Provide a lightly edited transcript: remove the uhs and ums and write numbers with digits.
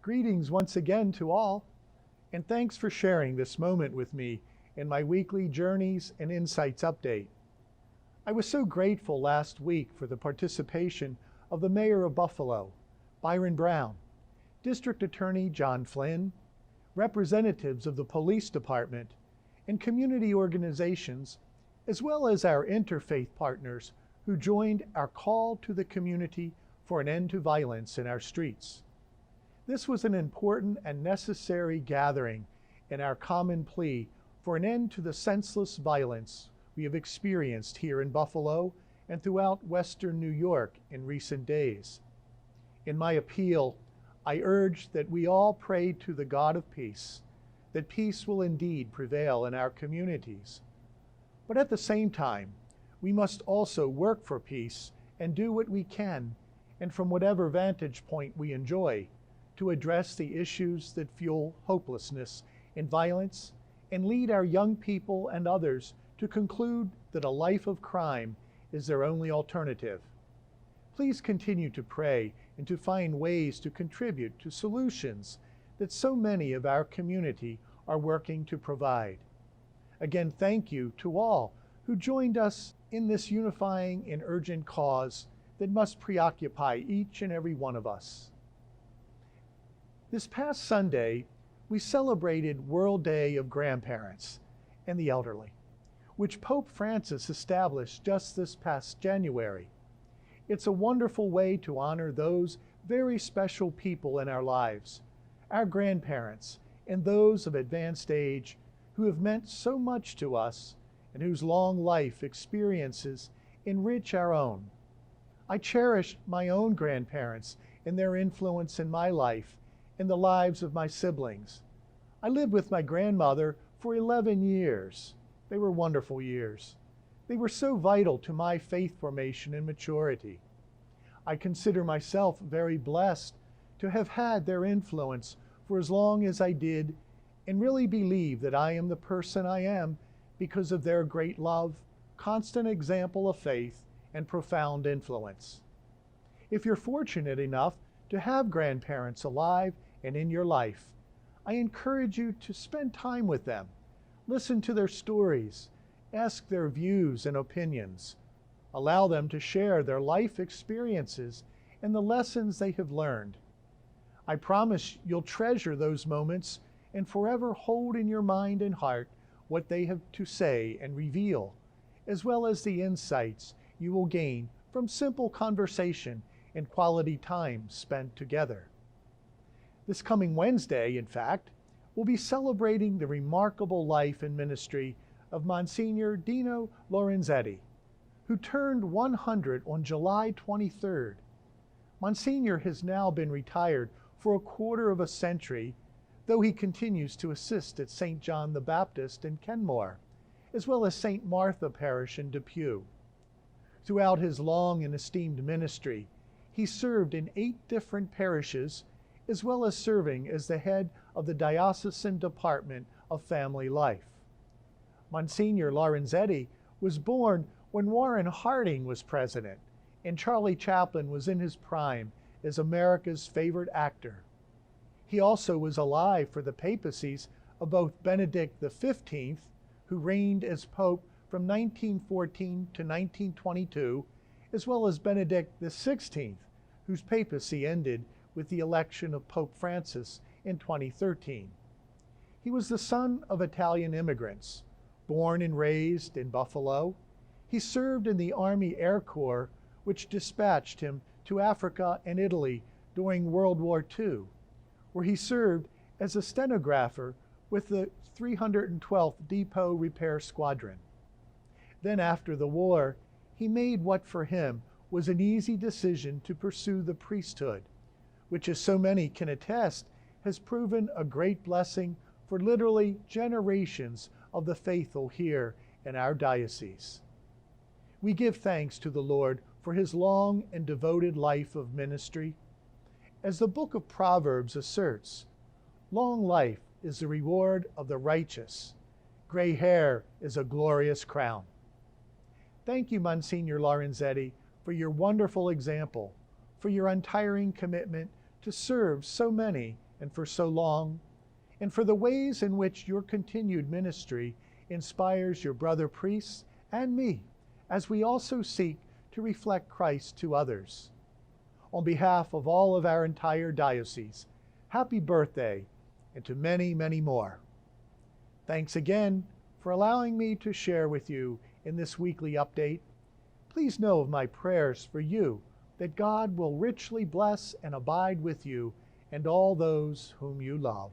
Greetings once again to all, and thanks for sharing this moment with me in my weekly Journeys and Insights update. I was so grateful last week for the participation of the Mayor of Buffalo, Byron Brown, District Attorney John Flynn, representatives of the Police Department, and community organizations, as well as our interfaith partners who joined our call to the community for an end to violence in our streets. This was an important and necessary gathering in our common plea for an end to the senseless violence we have experienced here in Buffalo and throughout Western New York in recent days. In my appeal, I urge that we all pray to the God of peace, that peace will indeed prevail in our communities. But at the same time, we must also work for peace and do what we can, and from whatever vantage point we enjoy, to address the issues that fuel hopelessness and violence and lead our young people and others to conclude that a life of crime is their only alternative. Please continue to pray and to find ways to contribute to solutions that so many of our community are working to provide. Again, thank you to all who joined us in this unifying and urgent cause that must preoccupy each and every one of us. This past Sunday, we celebrated World Day of Grandparents and the Elderly, which Pope Francis established just this past January. It's a wonderful way to honor those very special people in our lives, our grandparents and those of advanced age who have meant so much to us and whose long life experiences enrich our own. I cherish my own grandparents and their influence in my life and the lives of my siblings. I lived with my grandmother for 11 years. They were wonderful years. They were so vital to my faith formation and maturity. I consider myself very blessed to have had their influence for as long as I did, and really believe that I am the person I am because of their great love, constant example of faith, and profound influence. If you're fortunate enough to have grandparents alive and in your life, I encourage you to spend time with them, listen to their stories, ask their views and opinions, allow them to share their life experiences and the lessons they have learned. I promise you'll treasure those moments and forever hold in your mind and heart what they have to say and reveal, as well as the insights you will gain from simple conversation and quality time spent together. This coming Wednesday, in fact, we'll be celebrating the remarkable life and ministry of Monsignor Dino Lorzentti, who turned 100 on July 23rd. Monsignor has now been retired for a quarter of a century, though he continues to assist at St. John the Baptist in Kenmore, as well as St. Martha Parish in Depew. Throughout his long and esteemed ministry, he served in 8 different parishes, as well as serving as the head of the Diocesan Department of Family Life. Monsignor Lorzentti was born when Warren Harding was president, and Charlie Chaplin was in his prime as America's favorite actor. He also was alive for the papacies of both Benedict XV, who reigned as Pope from 1914 to 1922, as well as Benedict XVI, whose papacy ended with the election of Pope Francis in 2013. He was the son of Italian immigrants, born and raised in Buffalo. He served in the Army Air Corps, which dispatched him to Africa and Italy during World War II, where he served as a stenographer with the 312th Depot Repair Squadron. Then after the war, he made what for him was an easy decision to pursue the priesthood, which, as so many can attest, has proven a great blessing for literally generations of the faithful here in our diocese. We give thanks to the Lord for his long and devoted life of ministry. As the book of Proverbs asserts, long life is the reward of the righteous. Gray hair is a glorious crown. Thank you, Monsignor Lorzentti, for your wonderful example, for your untiring commitment to serve so many and for so long, and for the ways in which your continued ministry inspires your brother priests and me as we also seek to reflect Christ to others. On behalf of all of our entire diocese, happy birthday, and to many, many more. Thanks again for allowing me to share with you in this weekly update. Please know of my prayers for you, that God will richly bless and abide with you and all those whom you love.